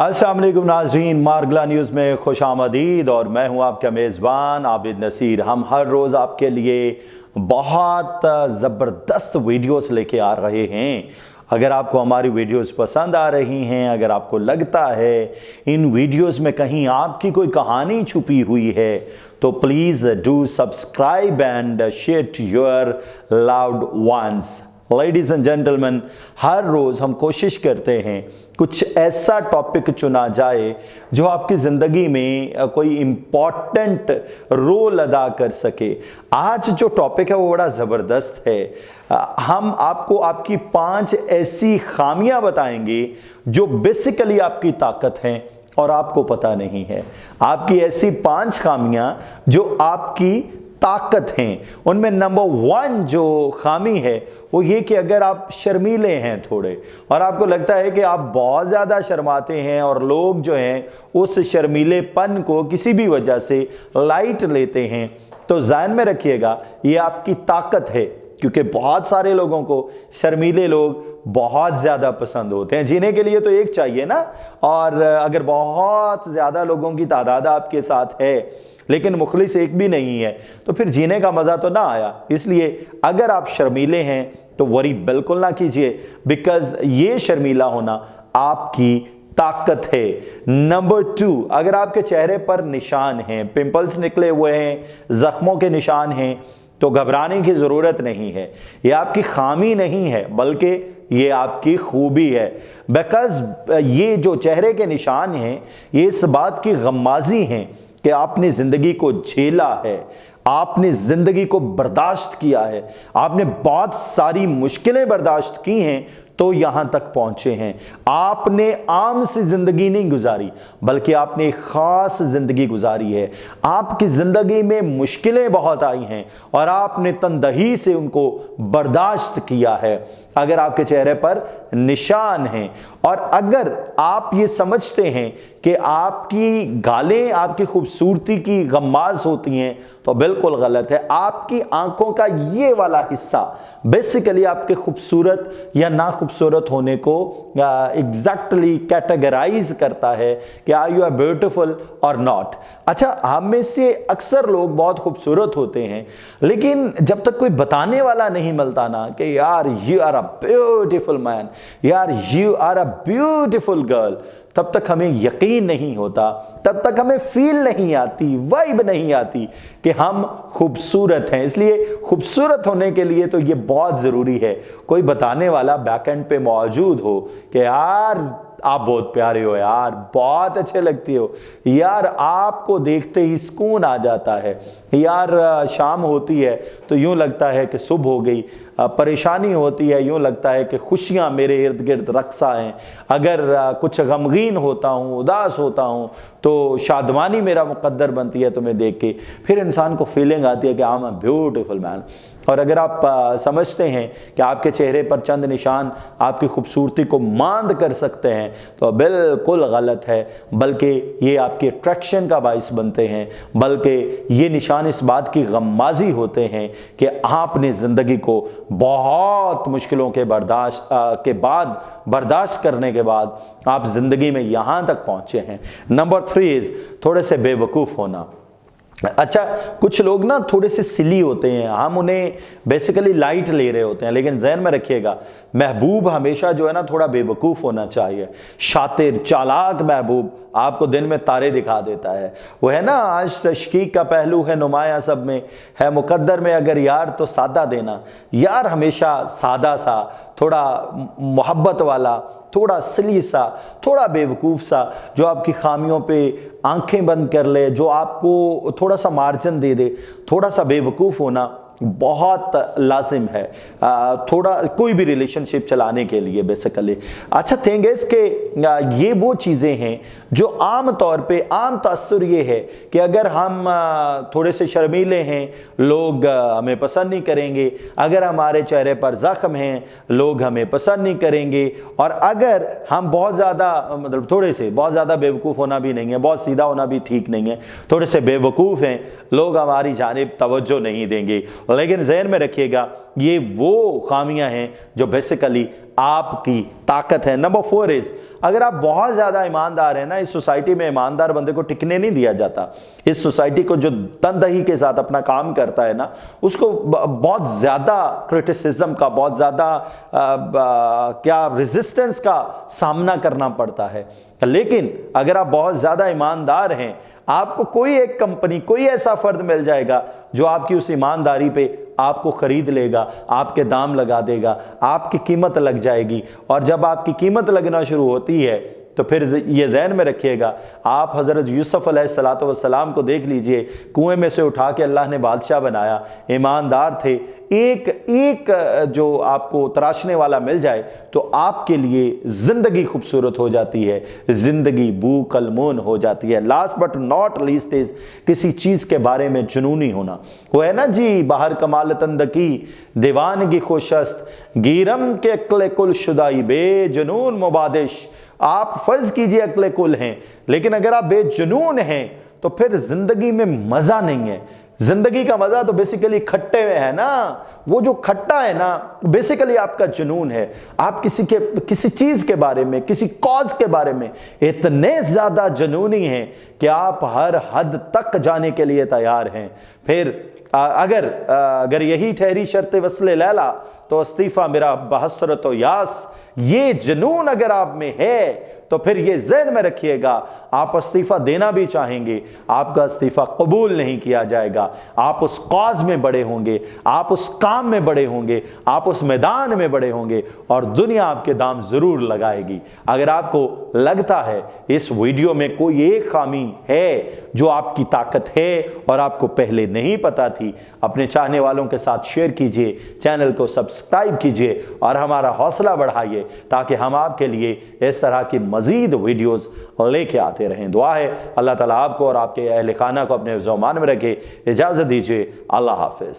अस्सलाम वालेकुम नाज़रीन, मारगला न्यूज़ में खुश आमदीद। और मैं हूं आपका मेज़बान आबिद नसीर। हम हर रोज़ आपके लिए बहुत ज़बरदस्त वीडियोस लेके आ रहे हैं। अगर आपको हमारी वीडियोस पसंद आ रही हैं, अगर आपको लगता है इन वीडियोस में कहीं आपकी कोई कहानी छुपी हुई है, तो please do subscribe and share to your loved ones. Ladies and gentleman, हर रोज़ हम कोशिश करते हैं कुछ ऐसा टॉपिक चुना जाए जो आपकी ज़िंदगी में कोई इम्पॉर्टेंट रोल अदा कर सके। आज जो टॉपिक है वो बड़ा ज़बरदस्त है। हम आपको आपकी 5 ऐसी खामियां बताएंगे जो बेसिकली आपकी ताकत हैं और आपको पता नहीं है। आपकी ऐसी 5 खामियां जो आपकी ताकत हैं। उनमें नंबर 1 जो खामी है वो ये कि अगर आप शर्मीले हैं थोड़े और आपको लगता है कि आप बहुत ज़्यादा शर्माते हैं और लोग जो हैं उस शर्मीलेपन को किसी भी वजह से लाइट लेते हैं, तो ज़हन में रखिएगा ये आपकी ताकत है। क्योंकि बहुत सारे लोगों को शर्मीले लोग बहुत ज़्यादा पसंद होते हैं। जीने के लिए तो एक चाहिए ना, और अगर बहुत ज़्यादा लोगों की तादाद आपके साथ है लेकिन मुखलिस एक भी नहीं है, तो फिर जीने का मज़ा तो ना आया। इसलिए अगर आप शर्मीले हैं तो वरी बिल्कुल ना कीजिए, बिकॉज़ ये शर्मीला होना आपकी ताकत है। नंबर 2, अगर आपके चेहरे पर निशान हैं, पिंपल्स निकले हुए हैं, ज़ख्मों के निशान हैं, तो घबराने की ज़रूरत नहीं है। ये आपकी खामी नहीं है बल्कि ये आपकी खूबी है। बिकॉज़ ये जो चेहरे के निशान हैं ये इस बात की गम्माज़ी हैं कि आपने ज़िंदगी को झेला है, आपने ज़िंदगी को बर्दाश्त किया है, आपने बहुत सारी मुश्किलें बर्दाश्त की हैं तो यहाँ तक पहुँचे हैं। आपने आम सी ज़िंदगी नहीं गुजारी बल्कि आपने एक ख़ास ज़िंदगी गुजारी है। आपकी ज़िंदगी में मुश्किलें बहुत आई हैं और आपने तनदही से उनको बर्दाश्त किया है। अगर आपके चेहरे पर निशान हैं और अगर आप ये समझते हैं कि आपकी गालें आपकी खूबसूरती की गम्माज़ होती हैं, तो बिल्कुल गलत है। आपकी आंखों का ये वाला हिस्सा बेसिकली आपके खूबसूरत या ना खूबसूरत होने को एग्जैक्टली कैटेगराइज करता है कि आर यू आर ब्यूटीफुल और नॉट। अच्छा, हम में से अक्सर लोग बहुत खूबसूरत होते हैं, लेकिन जब तक कोई बताने वाला नहीं मिलता ना कि यार you are a beautiful man, यार you are a beautiful girl, तब तक हमें यकीन नहीं होता, तब तक हमें फील नहीं आती, वाइब नहीं आती कि हम खूबसूरत हैं। इसलिए खूबसूरत होने के लिए तो ये बहुत ज़रूरी है कोई बताने वाला बैक एंड पे मौजूद हो कि यार आप बहुत प्यारे हो, यार बहुत अच्छे लगती हो, यार आपको देखते ही सुकून आ जाता है, यार शाम होती है तो यूँ लगता है कि सुबह हो गई, परेशानी होती है यूँ लगता है कि खुशियाँ मेरे इर्द गिर्द रक्सा हैं, अगर कुछ गमगीन होता हूँ, उदास होता हूँ, तो शादमानी मेरा मुकद्दर बनती है तुम्हें देख के। फिर इंसान को फीलिंग आती है कि I am a beautiful man. और अगर आप समझते हैं कि आपके चेहरे पर चंद निशान आपकी खूबसूरती को मांद कर सकते हैं, तो बिल्कुल गलत है, बल्कि ये आपकी अट्रैक्शन का बाइस बनते हैं, बल्कि ये निशान इस बात की गम्माज़ी होते हैं कि आपने ज़िंदगी को बहुत मुश्किलों के बर्दाश्त करने के बाद आप ज़िंदगी में यहाँ तक पहुँचे हैं। नंबर 3, थोड़े से बेवकूफ़ होना। अच्छा, कुछ लोग ना थोड़े से सिली होते हैं, हम उन्हें बेसिकली लाइट ले रहे होते हैं, लेकिन जहन में रखिएगा महबूब हमेशा जो है ना थोड़ा बेवकूफ़ होना चाहिए। शातिर चालाक महबूब आपको दिन में तारे दिखा देता है। वो है ना, आज तशकीक का पहलू है नुमाया सब में, है मुकद्दर में अगर यार तो सादा देना। यार हमेशा सादा सा, थोड़ा मोहब्बत वाला, थोड़ा सिली सा, थोड़ा बेवकूफ़ सा, जो आपकी खामियों पे आंखें बंद कर ले, जो आपको थोड़ा सा मार्जिन दे दे। थोड़ा सा बेवकूफ़ होना बहुत लाजिम है थोड़ा कोई भी रिलेशनशिप चलाने के लिए बेसिकली। अच्छा थिंग है कि ये वो चीज़ें हैं जो आम तौर पे आम तासुर ये है कि अगर हम थोड़े से शर्मीले हैं लोग हमें पसंद नहीं करेंगे, अगर हमारे चेहरे पर ज़ख्म हैं लोग हमें पसंद नहीं करेंगे, और अगर हम बहुत ज़्यादा मतलब थोड़े से बहुत ज़्यादा बेवकूफ़ होना भी नहीं है, बहुत सीधा होना भी ठीक नहीं है, थोड़े से बेवकूफ़ हैं लोग हमारी जानिब तवज्जो नहीं देंगे। लेकिन ज़हन में रखिएगा ये वो खामियां हैं जो बेसिकली आपकी ताकत है। नंबर 4 इज़ अगर आप बहुत ज़्यादा ईमानदार हैं ना, इस सोसाइटी में ईमानदार बंदे को टिकने नहीं दिया जाता। इस सोसाइटी को जो तनदही के साथ अपना काम करता है ना, उसको बहुत ज़्यादा क्रिटिसिज्म का, बहुत ज़्यादा क्या रेजिस्टेंस का सामना करना पड़ता है। लेकिन अगर आप बहुत ज़्यादा ईमानदार हैं, आपको कोई एक कंपनी, कोई ऐसा फर्द मिल जाएगा जो आपकी उस ईमानदारी पे आपको खरीद लेगा, आपके दाम लगा देगा, आपकी कीमत लग जाएगी। और जब आपकी कीमत लगना शुरू होती है तो फिर ये ज़हन में रखिएगा, आप हज़रत यूसुफ अलैहिस्सलाम को देख लीजिए, कुएं में से उठा के अल्लाह ने बादशाह बनाया, ईमानदार थे। एक जो आपको तराशने वाला मिल जाए तो आपके लिए ज़िंदगी खूबसूरत हो जाती है, ज़िंदगी बू कलमून हो जाती है। Last but not least is किसी चीज़ के बारे में जुनूनी होना। वो है ना जी, बाहर कमाल तंदकी दीवानगी खुशस्त, गिरम के अक्ल कुल शुदाई बे जुनून मुबादिश। आप फर्ज कीजिए अक्ल कुल हैं, लेकिन अगर आप बेजुनून हैं तो फिर जिंदगी में मजा नहीं है। जिंदगी का मजा तो बेसिकली खट्टे में है ना, वो जो खट्टा है ना बेसिकली आपका जुनून है। आप किसी चीज के बारे में, किसी कॉज के बारे में इतने ज्यादा जुनूनी हैं कि आप हर हद तक जाने के लिए तैयार हैं। फिर अगर यही ठहरी शर्त वस्ले लैला तो इस्तीफा मेरा बहसरत व यास। ये जुनून अगर आप में है तो फिर ये ज़हन में रखिएगा, आप इस्तीफ़ा देना भी चाहेंगे, आपका इस्तीफ़ा कबूल नहीं किया जाएगा। आप उस कॉज में बड़े होंगे, आप उस काम में बड़े होंगे, आप उस मैदान में बड़े होंगे और दुनिया आपके दाम ज़रूर लगाएगी। अगर आपको लगता है इस वीडियो में कोई एक खामी है जो आपकी ताकत है और आपको पहले नहीं पता थी, अपने चाहने वालों के साथ शेयर कीजिए, चैनल को सब्सक्राइब कीजिए और हमारा हौसला बढ़ाइए ताकि हम आपके लिए इस तरह की मज़ीद वीडियोस लेके आते रहें। दुआ है अल्लाह ताला आपको और आपके अहले खाना को अपने ज़मान में रखे। इजाज़त दीजिए, अल्लाह हाफ़िज़।